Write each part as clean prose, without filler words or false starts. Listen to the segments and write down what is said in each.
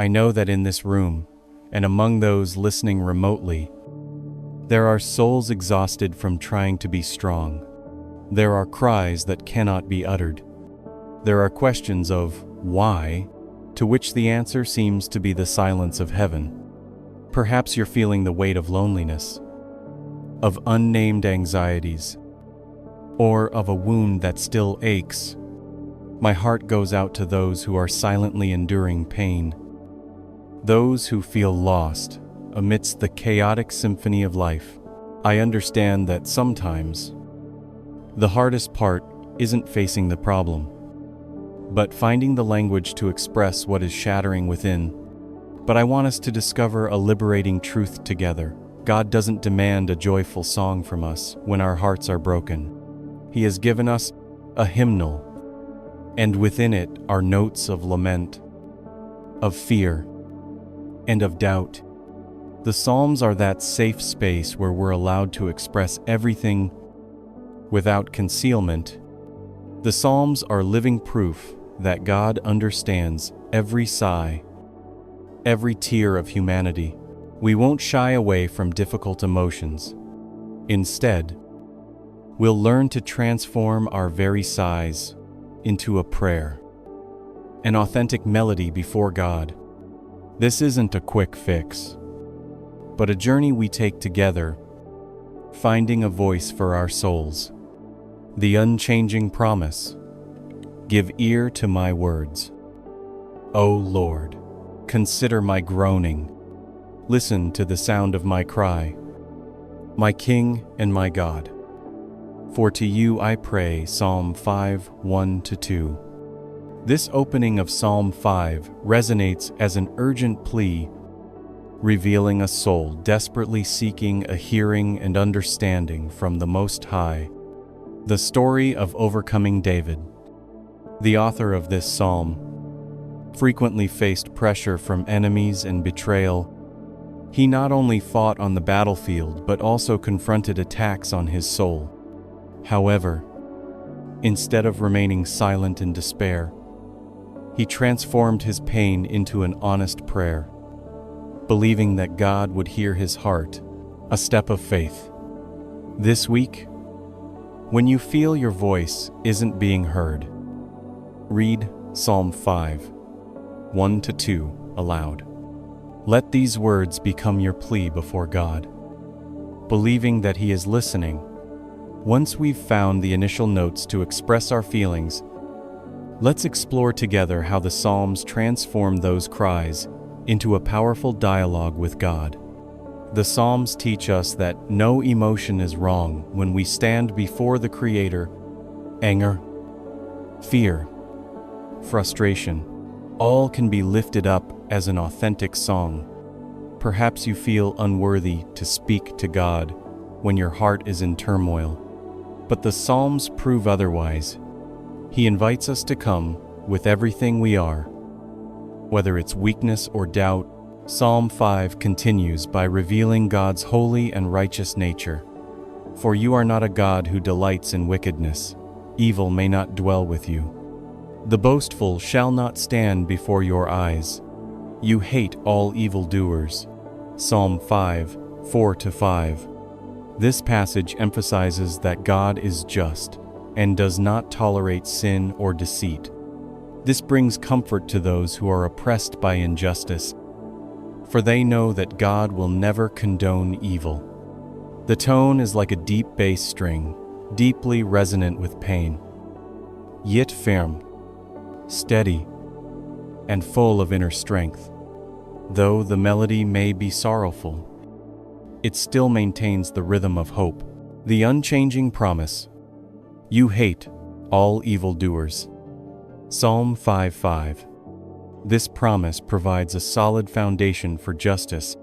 I know that in this room, and among those listening remotely, there are souls exhausted from trying to be strong. There are cries that cannot be uttered. There are questions of why, to which the answer seems to be the silence of heaven. Perhaps you're feeling the weight of loneliness, of unnamed anxieties, or of a wound that still aches. My heart goes out to those who are silently enduring pain, those who feel lost amidst the chaotic symphony of life. I understand that sometimes the hardest part isn't facing the problem, but finding the language to express what is shattering within. But I want us to discover a liberating truth together. God doesn't demand a joyful song from us when our hearts are broken. He has given us a hymnal, and within it are notes of lament, of fear, and of doubt. The Psalms are that safe space where we're allowed to express everything without concealment. The Psalms are living proof that God understands every sigh, every tear of humanity. We won't shy away from difficult emotions. Instead, we'll learn to transform our very sighs into a prayer, an authentic melody before God. This isn't a quick fix, but a journey we take together, finding a voice for our souls. The unchanging promise: give ear to my words. O Lord, consider my groaning. Listen to the sound of my cry, my King and my God. For to you I pray. Psalm 5, 1-2. This opening of Psalm 5 resonates as an urgent plea, revealing a soul desperately seeking a hearing and understanding from the Most High. The story of overcoming David. The author of this psalm frequently faced pressure from enemies and betrayal. He not only fought on the battlefield but also confronted attacks on his soul. However, instead of remaining silent in despair, he transformed his pain into an honest prayer, believing that God would hear his heart, a step of faith. This week, when you feel your voice isn't being heard, read Psalm 5, 1-2 aloud. Let these words become your plea before God, believing that He is listening. Once we've found the initial notes to express our feelings, let's explore together how the Psalms transform those cries into a powerful dialogue with God. The Psalms teach us that no emotion is wrong when we stand before the Creator. Anger, fear, frustration, all can be lifted up as an authentic song. Perhaps you feel unworthy to speak to God when your heart is in turmoil, but the Psalms prove otherwise. He invites us to come with everything we are, whether it's weakness or doubt. Psalm 5 continues by revealing God's holy and righteous nature. For you are not a God who delights in wickedness. Evil may not dwell with you. The boastful shall not stand before your eyes. You hate all evildoers. Psalm 5, 4-5. This passage emphasizes that God is just and does not tolerate sin or deceit. This brings comfort to those who are oppressed by injustice, for they know that God will never condone evil. The tone is like a deep bass string, deeply resonant with pain, yet firm, steady, and full of inner strength. Though the melody may be sorrowful, it still maintains the rhythm of hope. The unchanging promise: you hate all evildoers. Psalm 5:5. This promise provides a solid foundation for justice,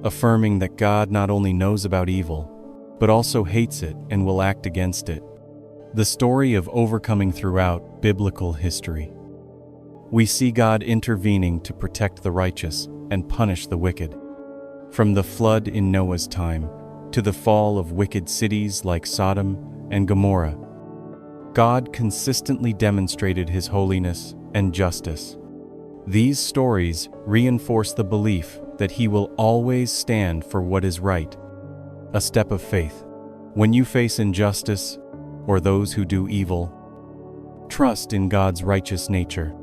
affirming that God not only knows about evil, but also hates it and will act against it. The story of overcoming throughout biblical history. We see God intervening to protect the righteous and punish the wicked. From the flood in Noah's time to the fall of wicked cities like Sodom and Gomorrah, God consistently demonstrated His holiness and justice. These stories reinforce the belief that He will always stand for what is right. A step of faith. When you face injustice or those who do evil, trust in God's righteous nature.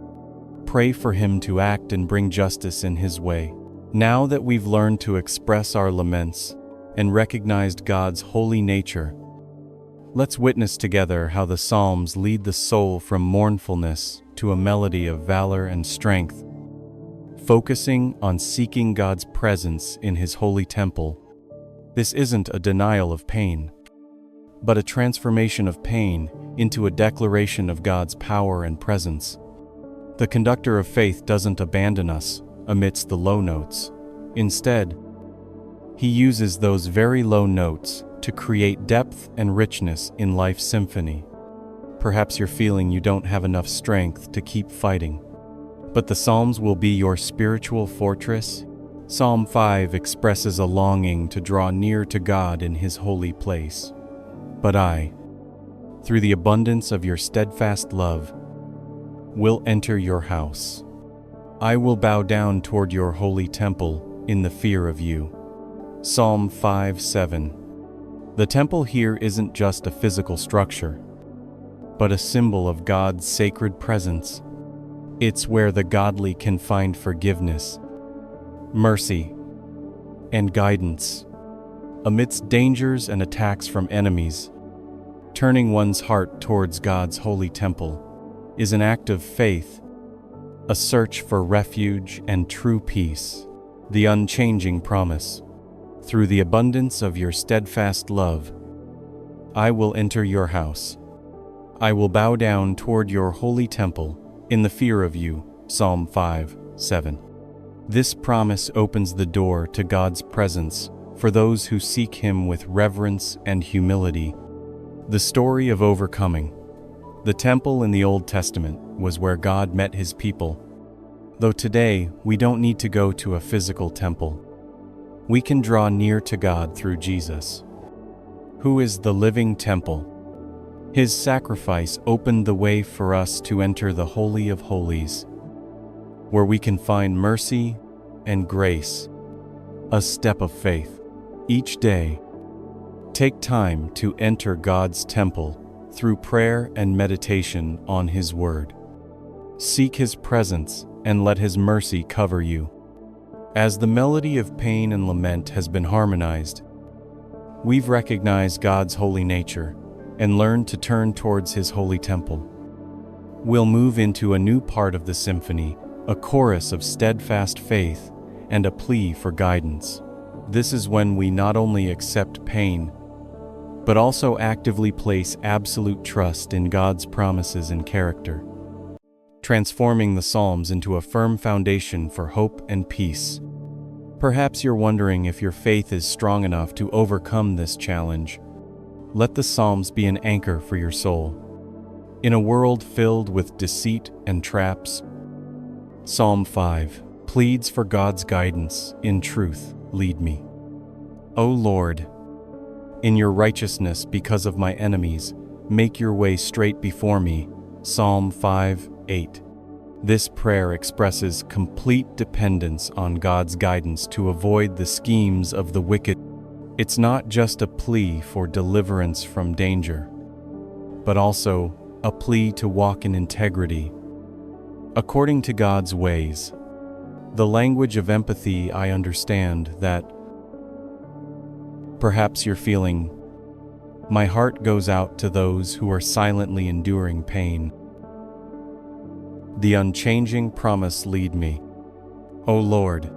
Pray for Him to act and bring justice in His way. Now that we've learned to express our laments and recognized God's holy nature, let's witness together how the Psalms lead the soul from mournfulness to a melody of valor and strength, focusing on seeking God's presence in His holy temple. This isn't a denial of pain, but a transformation of pain into a declaration of God's power and presence. The conductor of faith doesn't abandon us amidst the low notes. Instead, He uses those very low notes to create depth and richness in life's symphony. Perhaps you're feeling you don't have enough strength to keep fighting, but the Psalms will be your spiritual fortress. Psalm 5 expresses a longing to draw near to God in His holy place. But I, through the abundance of your steadfast love, will enter your house. I will bow down toward your holy temple in the fear of you. Psalm 5:7. The temple here isn't just a physical structure, but a symbol of God's sacred presence. It's where the godly can find forgiveness, mercy, and guidance amidst dangers and attacks from enemies. Turning one's heart towards God's holy temple is an act of faith, a search for refuge and true peace. The unchanging promise, through the abundance of your steadfast love, I will enter your house. I will bow down toward your holy temple in the fear of you. Psalm 5:7. This promise opens the door to God's presence for those who seek Him with reverence and humility. The story of overcoming. The temple in the Old Testament was where God met His people. Though today we don't need to go to a physical temple, we can draw near to God through Jesus, who is the living temple. His sacrifice opened the way for us to enter the Holy of Holies, where we can find mercy and grace. A step of faith. Each day, take time to enter God's temple through prayer and meditation on His Word. Seek His presence and let His mercy cover you. As the melody of pain and lament has been harmonized, we've recognized God's holy nature and learned to turn towards His holy temple. We'll move into a new part of the symphony, a chorus of steadfast faith and a plea for guidance. This is when we not only accept pain, but also actively place absolute trust in God's promises and character, transforming the Psalms into a firm foundation for hope and peace. Perhaps you're wondering if your faith is strong enough to overcome this challenge. Let the Psalms be an anchor for your soul. In a world filled with deceit and traps, Psalm 5 pleads for God's guidance. In truth, lead me. O Lord, in your righteousness because of my enemies, make your way straight before me. Psalm 5:8. This prayer expresses complete dependence on God's guidance to avoid the schemes of the wicked. It's not just a plea for deliverance from danger, but also a plea to walk in integrity, according to God's ways. The language of empathy. I understand that perhaps you're feeling, my heart goes out to those who are silently enduring pain. The unchanging promise. Lead me, O Lord,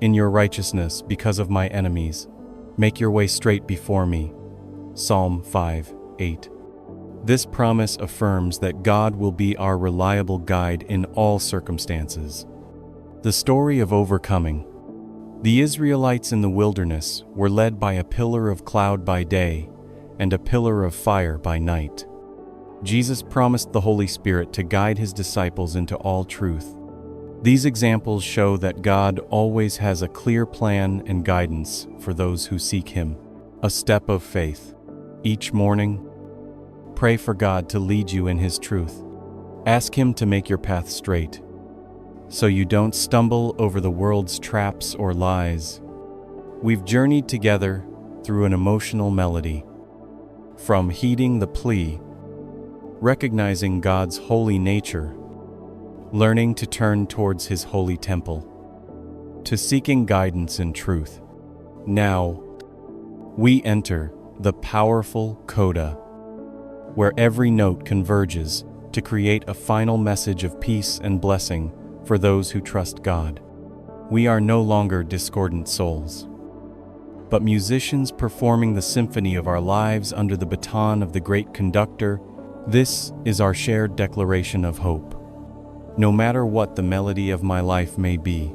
in your righteousness because of my enemies. Make your way straight before me. Psalm 5:8. This promise affirms that God will be our reliable guide in all circumstances. The story of overcoming. The Israelites in the wilderness were led by a pillar of cloud by day and a pillar of fire by night. Jesus promised the Holy Spirit to guide His disciples into all truth. These examples show that God always has a clear plan and guidance for those who seek Him. A step of faith. Each morning, pray for God to lead you in His truth. Ask Him to make your path straight. so you don't stumble over the world's traps or lies. We've journeyed together through an emotional melody, from heeding the plea, recognizing God's holy nature, learning to turn towards His holy temple, to seeking guidance in truth. Now, we enter the powerful coda, where every note converges to create a final message of peace and blessing for those who trust God. We are no longer discordant souls, but musicians performing the symphony of our lives under the baton of the great conductor. This is our shared declaration of hope. No matter what the melody of my life may be,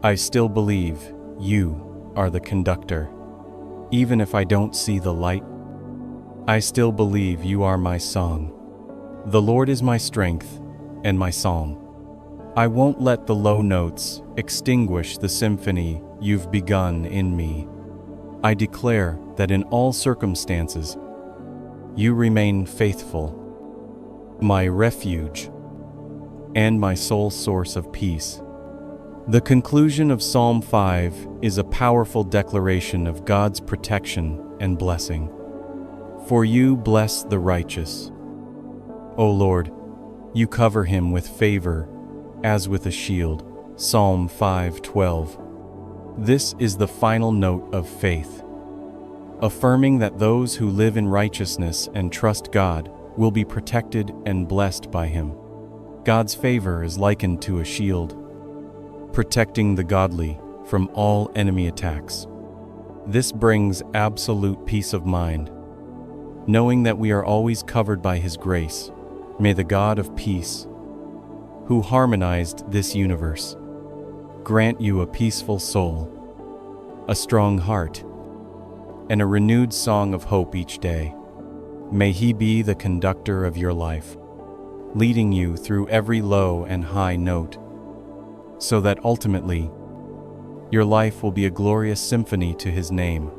I still believe you are the conductor. Even if I don't see the light, I still believe you are my song. The Lord is my strength and my psalm. I won't let the low notes extinguish the symphony you've begun in me. I declare that in all circumstances, you remain faithful, my refuge, and my sole source of peace. The conclusion of Psalm 5 is a powerful declaration of God's protection and blessing. For you bless the righteous. O Lord, you cover him with favor as with a shield. Psalm 5:12. This is the final note of faith, affirming that those who live in righteousness and trust God will be protected and blessed by Him. God's favor is likened to a shield, protecting the godly from all enemy attacks. This brings absolute peace of mind, knowing that we are always covered by His grace. May the God of peace, who harmonized this universe, grant you a peaceful soul, a strong heart, and a renewed song of hope each day. May He be the conductor of your life, leading you through every low and high note, so that ultimately, your life will be a glorious symphony to His name.